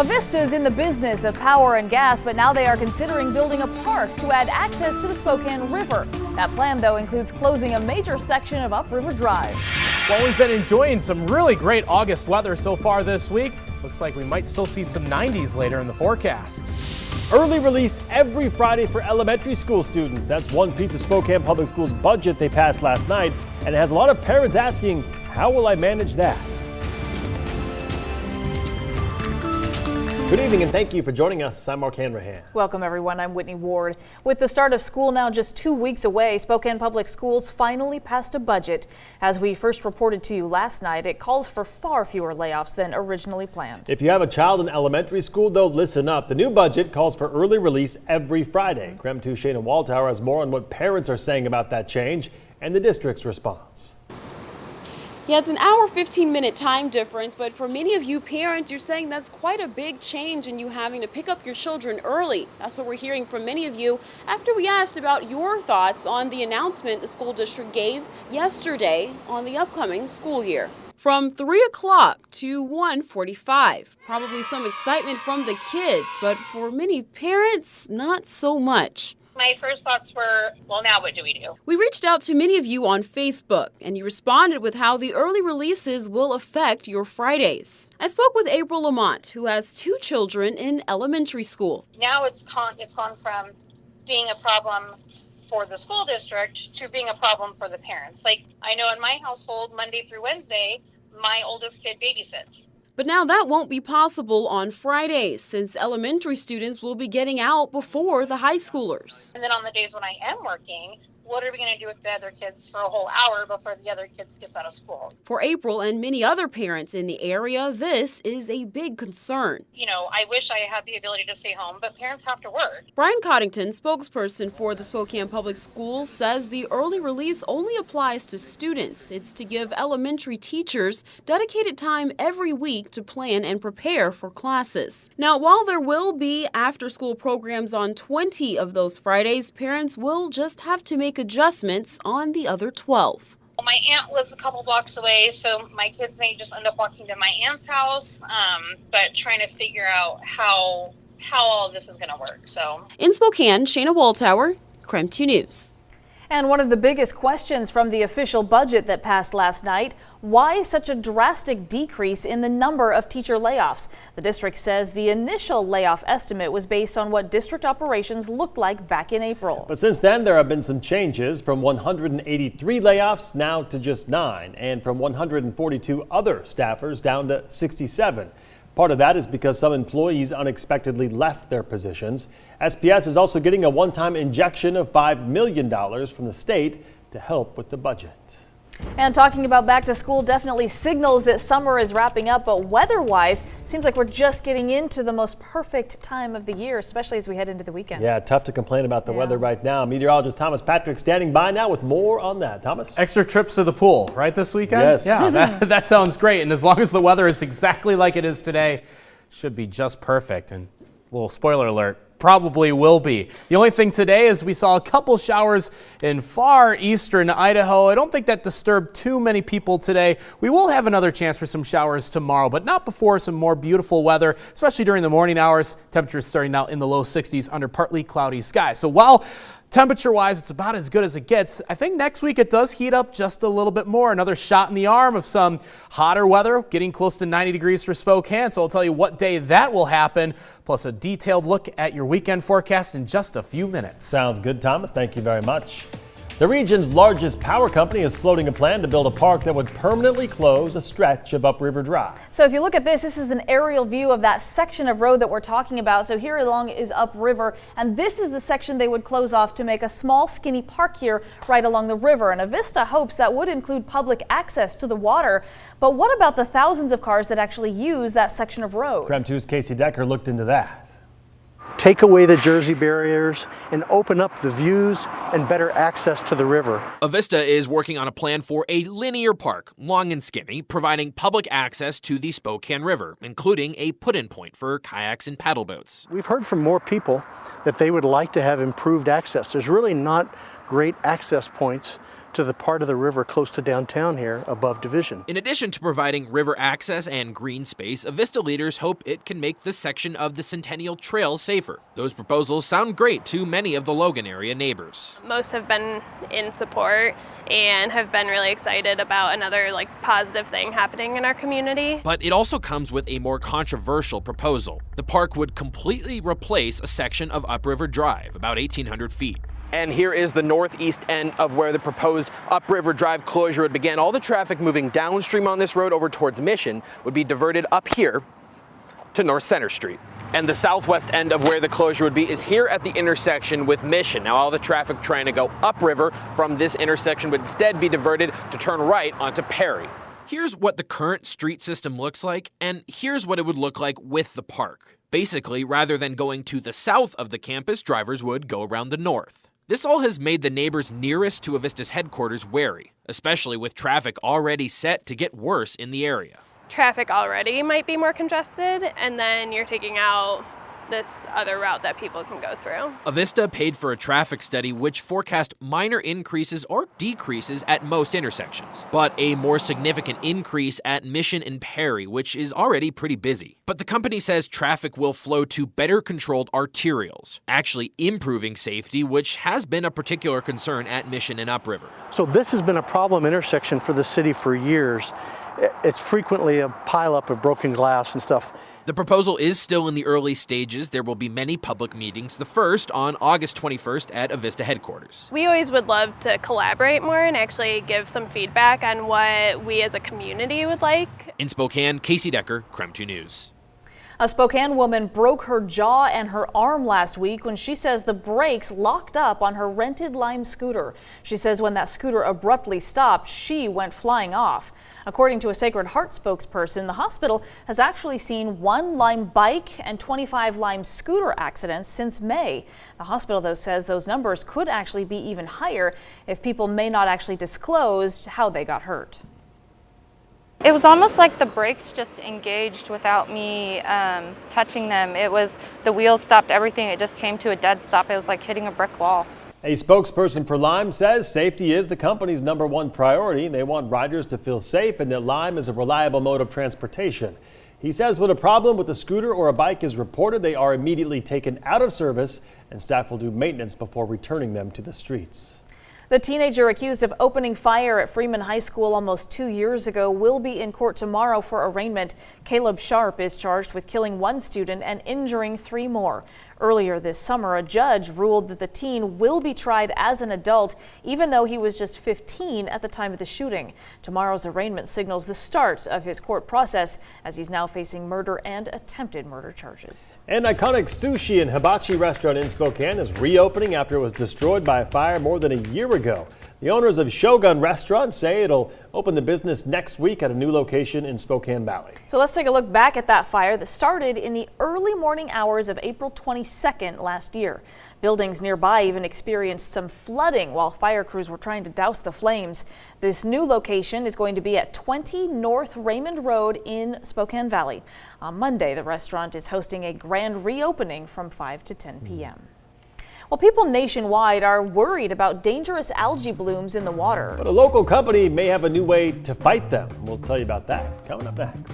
Vista is in the business of power and gas, but now they are considering building a park to add access to the Spokane River. That plan, though, includes closing a major section of Upriver Drive. Well, we've been enjoying some really great August weather so far this week. Looks like we might still see some 90s later in the forecast. Early release every Friday for elementary school students. That's one piece of Spokane Public Schools budget they passed last night, and it has a lot of parents asking, how will I manage that? Good evening and thank you for joining us. I'm Mark Hanrahan. Welcome everyone, I'm Whitney Ward. With the start of school now just 2 weeks away, Spokane Public Schools finally passed a budget. As we first reported to you last night, it calls for far fewer layoffs than originally planned. If you have a child in elementary school, though, listen up. The new budget calls for early release every Friday. KREM 2's Shana Waltower has more on what parents are saying about that change and the district's response. Yeah, it's an hour, 15-minute time difference, but for many of you parents, you're saying that's quite a big change in you having to pick up your children early. That's what we're hearing from many of you after we asked about your thoughts on the announcement the school district gave yesterday on the upcoming school year. From 3 o'clock to 1:45, probably some excitement from the kids, but for many parents, not so much. My first thoughts were, well, now what do we do? We reached out to many of you on Facebook, and you responded with how the early releases will affect your Fridays. I spoke with April Lamont, who has 2 children in elementary school. Now it's gone from being a problem for the school district to being a problem for the parents. Like, I know in my household, Monday through Wednesday, my oldest kid babysits. But now that won't be possible on Fridays, since elementary students will be getting out before the high schoolers. And then on the days when I am working, what are we going to do with the other kids for a whole hour before the other kids gets out of school? For April and many other parents in the area, this is a big concern. You know, I wish I had the ability to stay home, but parents have to work. Brian Coddington, spokesperson for the Spokane Public Schools, says the early release only applies to students. It's to give elementary teachers dedicated time every week to plan and prepare for classes. Now, while there will be after-school programs on 20 of those Fridays, parents will just have to make adjustments on the other 12. My aunt lives a couple blocks away, so my kids may just end up walking to my aunt's house, but trying to figure out how all of this is going to work. So in Spokane, Shana Waltower, KREM 2 News. And one of the biggest questions from the official budget that passed last night, why such a drastic decrease in the number of teacher layoffs? The district says the initial layoff estimate was based on what district operations looked like back in April. But since then, there have been some changes, from 183 layoffs now to just 9, and from 142 other staffers down to 67. Part of that is because some employees unexpectedly left their positions. SPS is also getting a one-time injection of $5 million from the state to help with the budget. And talking about back to school definitely signals that summer is wrapping up, but weather-wise, seems like we're just getting into the most perfect time of the year, especially as we head into the weekend. Yeah, tough to complain about the weather right now. Meteorologist Thomas Patrick standing by now with more on that. Thomas? Extra trips to the pool, right, this weekend? Yes. Yeah, that sounds great. And as long as the weather is exactly like it is today, should be just perfect. And a little spoiler alert, probably will be. The only thing today is we saw a couple showers in far eastern Idaho. I don't think that disturbed too many people today. We will have another chance for some showers tomorrow, but not before some more beautiful weather, especially during the morning hours. Temperatures starting out in the low 60s under partly cloudy skies. So while temperature-wise, it's about as good as it gets, I think next week it does heat up just a little bit more. Another shot in the arm of some hotter weather, getting close to 90 degrees for Spokane. So I'll tell you what day that will happen, plus a detailed look at your weekend forecast in just a few minutes. Sounds good, Thomas. Thank you very much. The region's largest power company is floating a plan to build a park that would permanently close a stretch of Upriver Drive. So if you look at this is an aerial view of that section of road that we're talking about. So here along is upriver, and this is the section they would close off to make a small skinny park here right along the river. And Vista hopes that would include public access to the water. But what about the thousands of cars that actually use that section of road? KREM 2's Casey Decker looked into that. Take away the Jersey barriers and open up the views and better access to the river. Vista is working on a plan for a linear park, long and skinny, providing public access to the Spokane River, including a put-in point for kayaks and paddle boats. We've heard from more people that they would like to have improved access. There's really not great access points to the part of the river close to downtown here above Division. In addition to providing river access and green space, Avista leaders hope it can make this section of the Centennial Trail safer. Those proposals sound great to many of the Logan area neighbors. Most have been in support and have been really excited about another positive thing happening in our community. But it also comes with a more controversial proposal. The park would completely replace a section of Upriver Drive, about 1,800 feet. And here is the northeast end of where the proposed Upriver Drive closure would begin. All the traffic moving downstream on this road over towards Mission would be diverted up here to North Center Street. And the southwest end of where the closure would be is here at the intersection with Mission. Now all the traffic trying to go upriver from this intersection would instead be diverted to turn right onto Perry. Here's what the current street system looks like, and here's what it would look like with the park. Basically, rather than going to the south of the campus, drivers would go around the north. This all has made the neighbors nearest to Avista's headquarters wary, especially with traffic already set to get worse in the area. Traffic already might be more congested, and then you're taking out this other route that people can go through. Avista paid for a traffic study which forecast minor increases or decreases at most intersections, but a more significant increase at Mission and Perry, which is already pretty busy. But the company says traffic will flow to better controlled arterials, actually improving safety, which has been a particular concern at Mission and Upriver. So this has been a problem intersection for the city for years. It's frequently a pileup of broken glass and stuff. The proposal is still in the early stages. There will be many public meetings, the first on August 21st at Avista headquarters. We always would love to collaborate more and actually give some feedback on what we as a community would like. In Spokane, Casey Decker, KREM 2 News. A Spokane woman broke her jaw and her arm last week when she says the brakes locked up on her rented Lime scooter. She says when that scooter abruptly stopped, she went flying off. According to a Sacred Heart spokesperson, the hospital has actually seen 1 Lime bike and 25 Lime scooter accidents since May. The hospital, though, says those numbers could actually be even higher if people may not actually disclose how they got hurt. It was almost like the brakes just engaged without me touching them. It was, the wheels stopped everything. It just came to a dead stop. It was like hitting a brick wall. A spokesperson for Lime says safety is the company's #1 priority. They want riders to feel safe and that Lime is a reliable mode of transportation. He says when a problem with a scooter or a bike is reported, they are immediately taken out of service and staff will do maintenance before returning them to the streets. The teenager accused of opening fire at Freeman High School almost 2 years ago will be in court tomorrow for arraignment. Caleb Sharp is charged with killing 1 student and injuring 3 more. Earlier this summer, a judge ruled that the teen will be tried as an adult, even though he was just 15 at the time of the shooting. Tomorrow's arraignment signals the start of his court process, as he's now facing murder and attempted murder charges. An iconic sushi and hibachi restaurant in Spokane is reopening after it was destroyed by a fire more than a year ago. The owners of Shogun restaurant say it'll open the business next week at a new location in Spokane Valley. So let's take a look back at that fire that started in the early morning hours of April 22nd last year. Buildings nearby even experienced some flooding while fire crews were trying to douse the flames. This new location is going to be at 20 North Raymond Road in Spokane Valley. On Monday, the restaurant is hosting a grand reopening from 5 to 10 p.m. Well, people nationwide are worried about dangerous algae blooms in the water. But a local company may have a new way to fight them. We'll tell you about that coming up next.